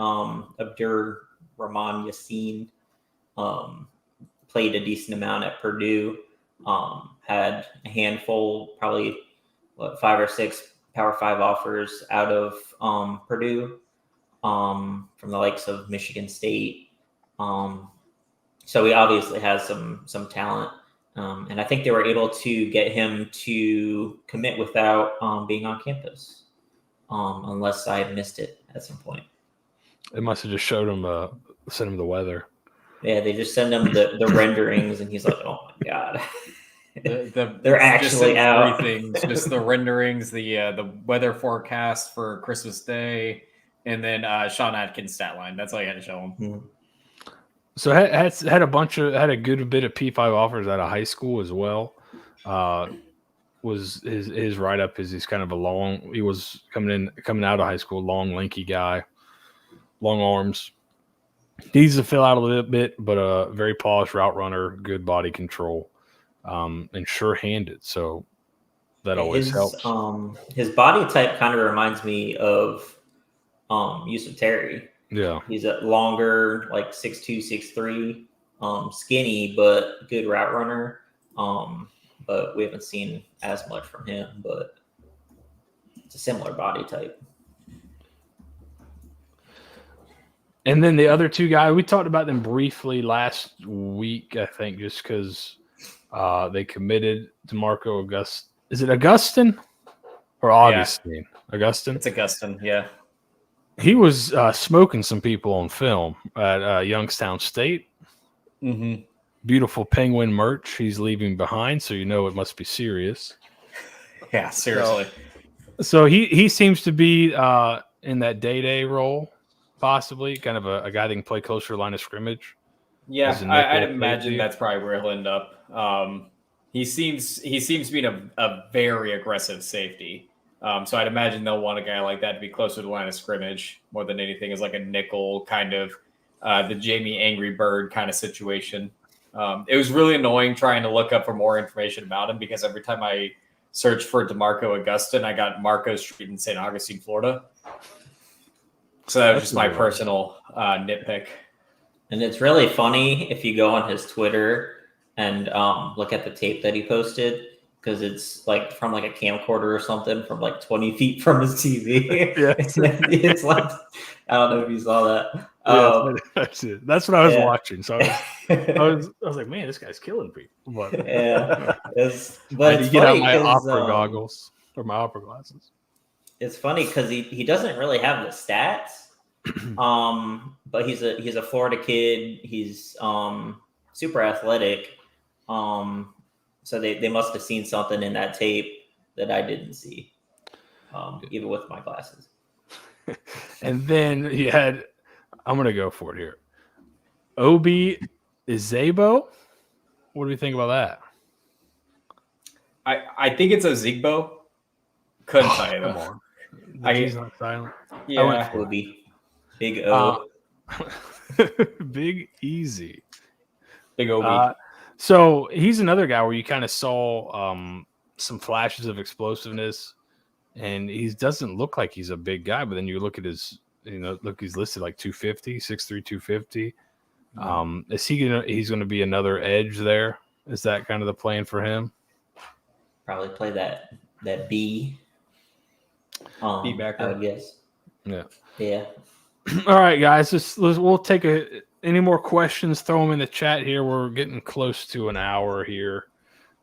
Abdur Rahman Yassin. Played a decent amount at Purdue. Had a handful, probably 5 or 6 Power 5 offers out of Purdue, from the likes of Michigan State. So he obviously has some talent, and I think they were able to get him to commit without being on campus, unless I missed it at some point. They must have just showed him, sent him the weather. Yeah, they just send him the renderings, and he's like, "Oh my god." They're actually out. 3 things, just the renderings, the weather forecast for Christmas Day, and then Sean Atkins' stat line. That's all you had to show him. Mm-hmm. So had a good bit of P5 offers out of high school as well. Was his write up is he's kind of he was coming out of high school, long, lanky guy, long arms. needs to fill out a little bit, but a very polished route runner, good body control, and sure-handed. So that always helps. His body type kind of reminds me of Yusuf Terry. Yeah. He's a longer, like 6'2", 6'3", skinny but good route runner. But we haven't seen as much from him, but it's a similar body type. And then the other two guys, we talked about them briefly last week, I think, just because they committed DeMarco Augustin. Is it Augustin or Augustine? Yeah. Augustin? It's Augustin, yeah. He was smoking some people on film at Youngstown State. Mm-hmm. Beautiful penguin merch he's leaving behind, so you know it must be serious. Yeah, seriously. So he seems to be in that day-to-day role, possibly, kind of a guy that can play closer line of scrimmage. Yeah, I'd imagine that's probably where he'll end up. He seems to be a very aggressive safety. So I'd imagine they'll want a guy like that to be closer to the line of scrimmage more than anything, as like a nickel kind of the Jamie Angry Bird kind of situation. It was really annoying trying to look up for more information about him because every time I searched for DeMarco Augustin, I got Marco Street in St. Augustine, Florida. So that was just my personal nitpick. And it's really funny if you go on his Twitter and look at the tape that he posted, because it's like from like a camcorder or something from like 20 feet from his TV. Yeah. It's like, I don't know if you saw that. That's what I was watching. So I was like, man, this guy's killing people. But yeah, but I had to get out my opera goggles or my opera glasses. It's funny because he doesn't really have the stats, but he's a Florida kid. He's super athletic. So they must have seen something in that tape that I didn't see, even with my glasses. And then you had, I'm going to go for it here, Obi Izebo. What do you think about that? I think it's Ozigbo. Couldn't tell you Come though. on. He's not silent. Yeah. Obi. Big O. Big Easy. Big Obi. So he's another guy where you kind of saw some flashes of explosiveness, and he doesn't look like he's a big guy, but then you look at his, he's listed like 250, 6'3", 250. Is he's going to be another edge there? Is that kind of the plan for him? Probably play that B. B backer, I would guess. Yeah. All right, guys. We'll take any more questions. Throw them in the chat here. We're getting close to an hour here.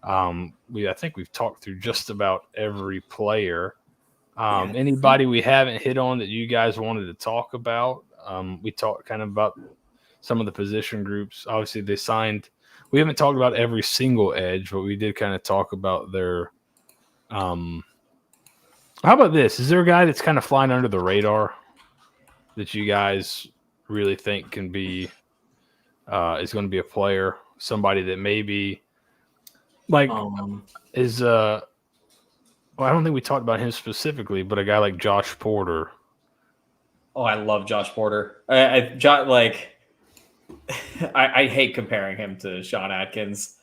I think we've talked through just about every player. Anybody we haven't hit on that you guys wanted to talk about? We talked kind of about some of the position groups. Obviously, they signed. We haven't talked about every single edge, but we did kind of talk about their. How about this? Is there a guy that's kind of flying under the radar that you guys really think can be is going to be a player? Somebody that maybe is well, I don't think we talked about him specifically, but a guy like Josh Porter. Oh, I love Josh Porter. I hate comparing him to Sean Atkins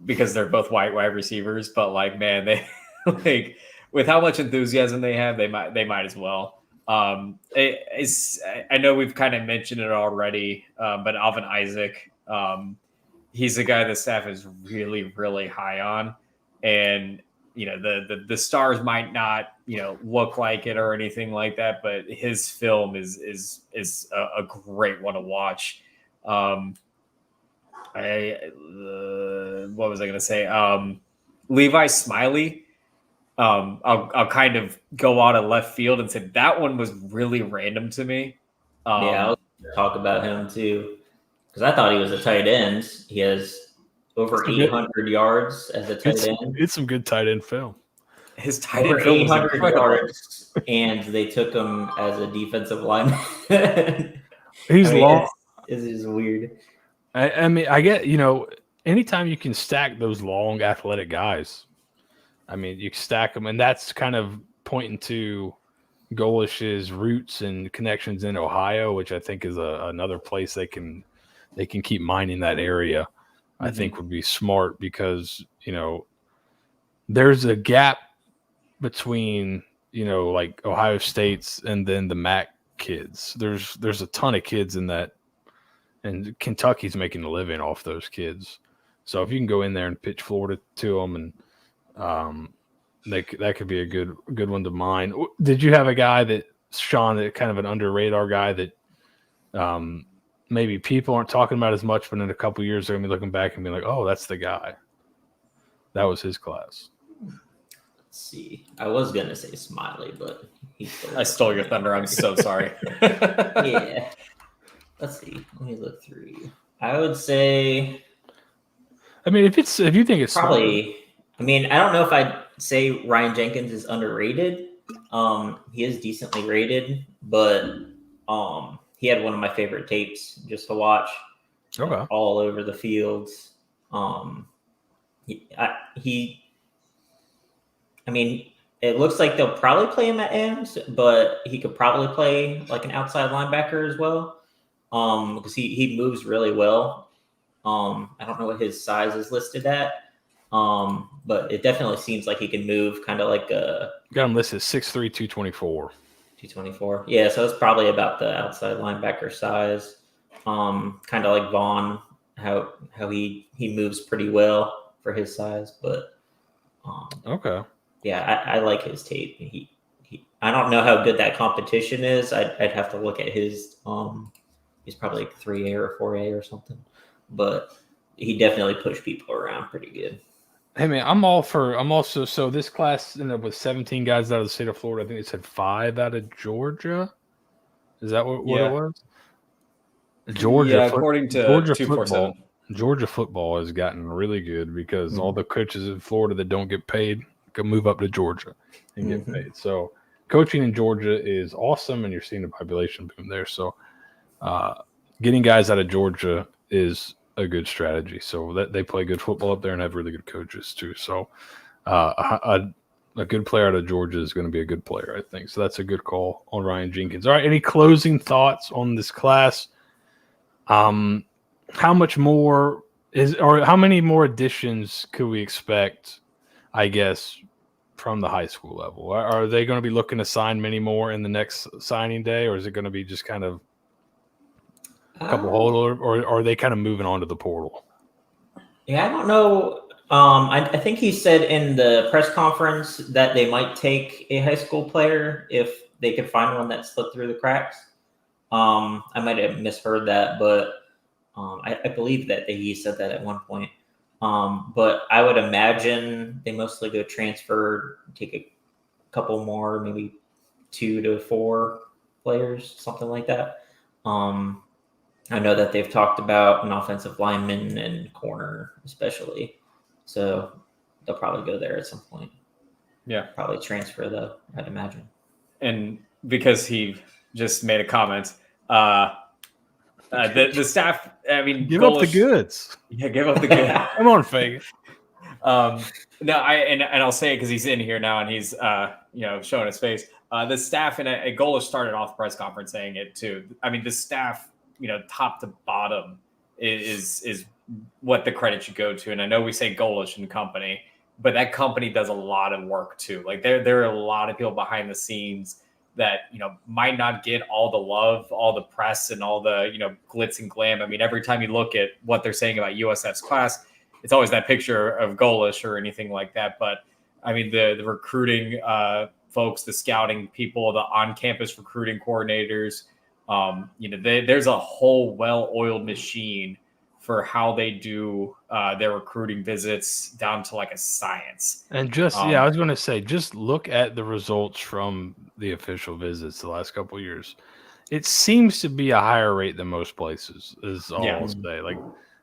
because they're both wide receivers, but man, they with how much enthusiasm they have, they might as well. I know we've kind of mentioned it already, but Alvin Isaac, he's a guy the staff is really, really high on, and the stars might not look like it or anything like that, but his film is a great one to watch. What was I going to say? Levi Smiley. I'll kind of go out of left field and say that one was really random to me. I was going to talk about him too, because I thought he was a tight end. He has over 800 yards as a tight end. It's some good tight end film. His tight end film was 800 yards, and they took him as a defensive lineman. He's long. This is weird. I mean, I get, anytime you can stack those long athletic guys, I mean, you stack them, and that's kind of pointing to Golish's roots and connections in Ohio, which I think is another place they can keep mining that area. I think would be smart because there's a gap between like Ohio State's and then the MAC kids. There's a ton of kids in that, and Kentucky's making a living off those kids. So if you can go in there and pitch Florida to them, and that could be a good one to mine. Did you have a guy that Sean, that kind of an under radar guy that maybe people aren't talking about as much, but in a couple of years they're gonna be looking back and be like, oh, that's the guy. That was his class. Let's see. I was gonna say Smiley, but I stole your thunder. I'm so sorry. Yeah. Let's see. Let me look through. I would say. I mean, if you think it's probably. I mean, I don't know if I'd say Ryan Jenkins is underrated. He is decently rated, but he had one of my favorite tapes just to watch. Okay. All over the fields. I mean, it looks like they'll probably play him at ends, but he could probably play like an outside linebacker as well, because he moves really well. I don't know what his size is listed at, but it definitely seems like he can move kind of like a... Got him listed 6'3", 224. 224. Yeah, so it's probably about the outside linebacker size. Kind of like Vaughn, how he moves pretty well for his size, but okay. Yeah, I like his tape. He I don't know how good that competition is. I'd have to look at his. He's probably like 3A or 4A or something, but he definitely pushed people around pretty good. Hey man, I'm also so this class ended up with 17 guys out of the state of Florida. I think it said 5 out of Georgia. Is that what it was? Georgia, according to Georgia 247. Georgia football has gotten really good because all the coaches in Florida that don't get paid can move up to Georgia and get paid. So coaching in Georgia is awesome, and you're seeing the population boom there. So getting guys out of Georgia is a good strategy. So that they play good football up there and have really good coaches too. So a good player out of Georgia is going to be a good player, I think. So that's a good call on Ryan Jenkins. All right, any closing thoughts on this class? How much more how many more additions could we expect, I guess, from the high school level? Are they going to be looking to sign many more in the next signing day, or is it going to be just kind of a couple or are they kind of moving on to the portal? Yeah, I don't know. I think he said in the press conference that they might take a high school player if they could find one that slipped through the cracks. I might have misheard that, but I believe that he said that at one point. But I would imagine they mostly go transfer, take a couple more, maybe 2 to 4 players, something like that. I know that they've talked about an offensive lineman and corner, especially. So they'll probably go there at some point. Yeah. Probably transfer, though, I'd imagine. And because he just made a comment, the staff, I mean, give up the goods. Yeah, give up the goods. Come on, Fagan. No, I'll say it because he's in here now and he's showing his face. The staff and Golesh started off the press conference saying it too. I mean, the staff, top to bottom is what the credit should go to. And I know we say Golesh and company, but that company does a lot of work too. Like there are a lot of people behind the scenes that might not get all the love, all the press, and all the glitz and glam. I mean, every time you look at what they're saying about USF's class, it's always that picture of Golesh or anything like that. But I mean, the recruiting folks, the scouting people, the on-campus recruiting coordinators, there's a whole well-oiled machine for how they do their recruiting visits down to like a science. And I was going to say, just look at the results from the official visits the last couple of years. It seems to be a higher rate than most places, is all I'll say. Like,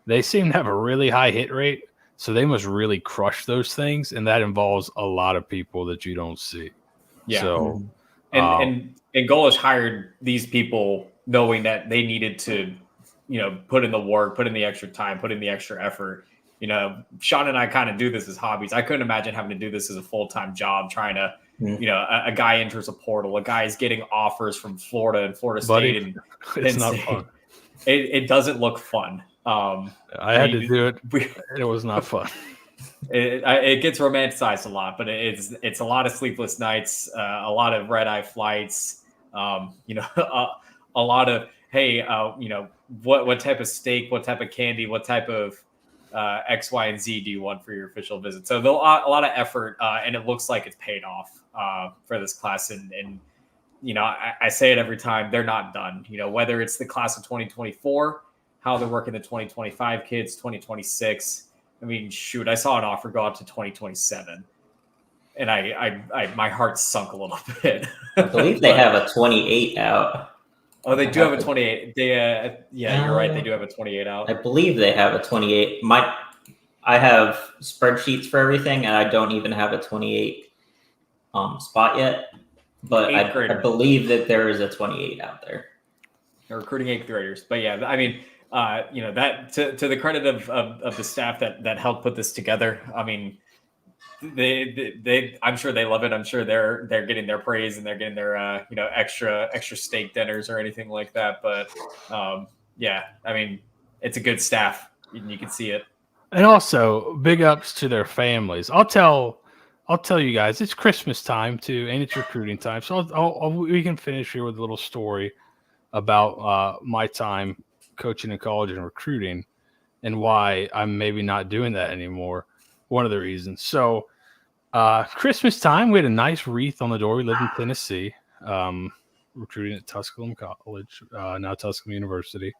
they seem to have a really high hit rate, so they must really crush those things, and that involves a lot of people that you don't see. Yeah. So, and Golesh hired these people knowing that they needed to put in the work, put in the extra time, put in the extra effort. Sean and I kind of do this as hobbies. I couldn't imagine having to do this as a full-time job, trying to, Mhm. you know, a guy enters a portal, a guy is getting offers from Florida and Florida Buddy, State and it's Penn not State. fun. It doesn't look fun. I had to do it. We, It was not fun. it gets romanticized a lot, but it's a lot of sleepless nights, a lot of red eye flights, you know, a lot of, hey, you know, what type of steak, what type of candy, what type of X, Y, and Z do you want for your official visit? So a lot of effort, and it looks like it's paid off for this class. And you know, I say it every time, they're not done. You know, whether it's the class of 2024, how they're working the 2025 kids, 2026. I mean, shoot, I saw an offer go up to 2027, and I my heart sunk a little bit. I believe they have a 28 out. Oh, they do have a 28. They, yeah, you're right. They do have a 28 out. I believe they have a 28. I have spreadsheets for everything, and I don't even have a 28 spot yet. But I believe that there is a 28 out there. They're recruiting 8th graders. But yeah, I mean, you know, that to the credit of the staff that helped put this together. I mean, they I'm sure they love it. I'm sure they're getting their praise and they're getting their you know, extra steak dinners or anything like that. But yeah, I mean, it's a good staff. You can see it. And also, big ups to their families. I'll tell you guys, it's Christmas time too, and it's recruiting time. So we can finish here with a little story about my time coaching in college and recruiting, and why I'm maybe not doing that anymore. One of the reasons. So, Christmas time, we had a nice wreath on the door. We lived in Tennessee, recruiting at Tusculum College, now Tusculum University.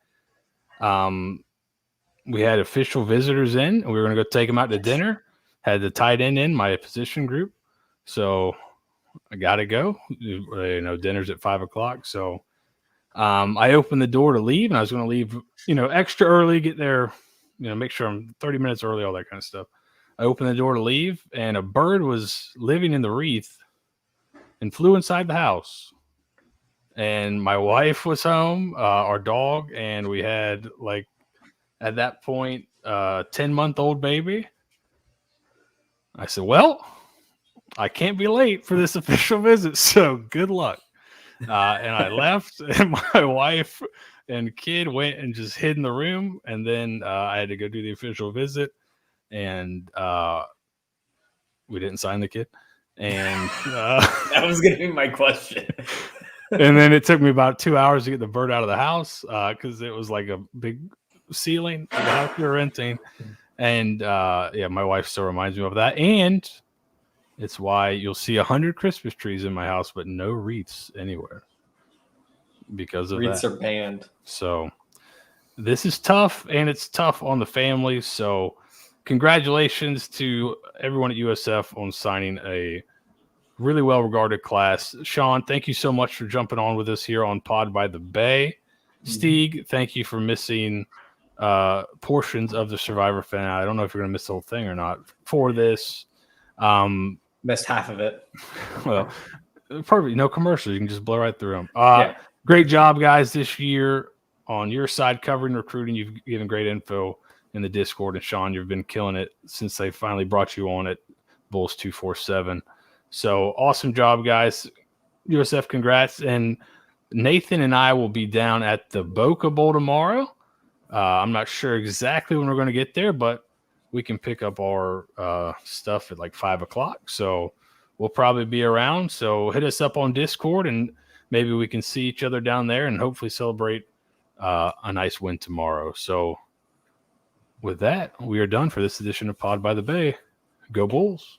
We had official visitors in, and we were going to go take them out to dinner. Had the tight end in my position group, so I got to go. You know, dinner's at 5:00, so I opened the door to leave, and I was going to leave, you know, extra early, get there, you know, make sure I'm 30 minutes early, all that kind of stuff. I opened the door to leave, and a bird was living in the wreath and flew inside the house. And my wife was home, our dog, and we had, like, at that point, 10-month-old baby. I said, well, I can't be late for this official visit, so good luck. And I left, and my wife and kid went and just hid in the room. And then I had to go do the official visit, and we didn't sign the kid. And that was going to be my question. And then it took me about 2 hours to get the bird out of the house because it was like a big ceiling of the house we were renting. And yeah, my wife still reminds me of that. And it's why you'll see 100 Christmas trees in my house, but no wreaths anywhere because of wreaths that. Are banned. So this is tough, and it's tough on the families. So congratulations to everyone at USF on signing a really well-regarded class. Sean, thank you so much for jumping on with us here on Pod by the Bay. Stieg, thank you for missing portions of the Survivor finale. I don't know if you're going to miss the whole thing or not for this. Missed half of it. Well, perfect. No commercials. You can just blow right through them. Yeah. Great job, guys, this year on your side covering recruiting. You've given great info in the Discord. And, Sean, you've been killing it since they finally brought you on at Bulls 247. So awesome job, guys. USF, congrats. And Nathan and I will be down at the Boca Bowl tomorrow. I'm not sure exactly when we're going to get there, but we can pick up our stuff at like 5:00. So we'll probably be around. So hit us up on Discord, and maybe we can see each other down there and hopefully celebrate a nice win tomorrow. So with that, we are done for this edition of Pod by the Bay. Go Bulls.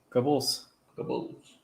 Go Bulls. Go Bulls.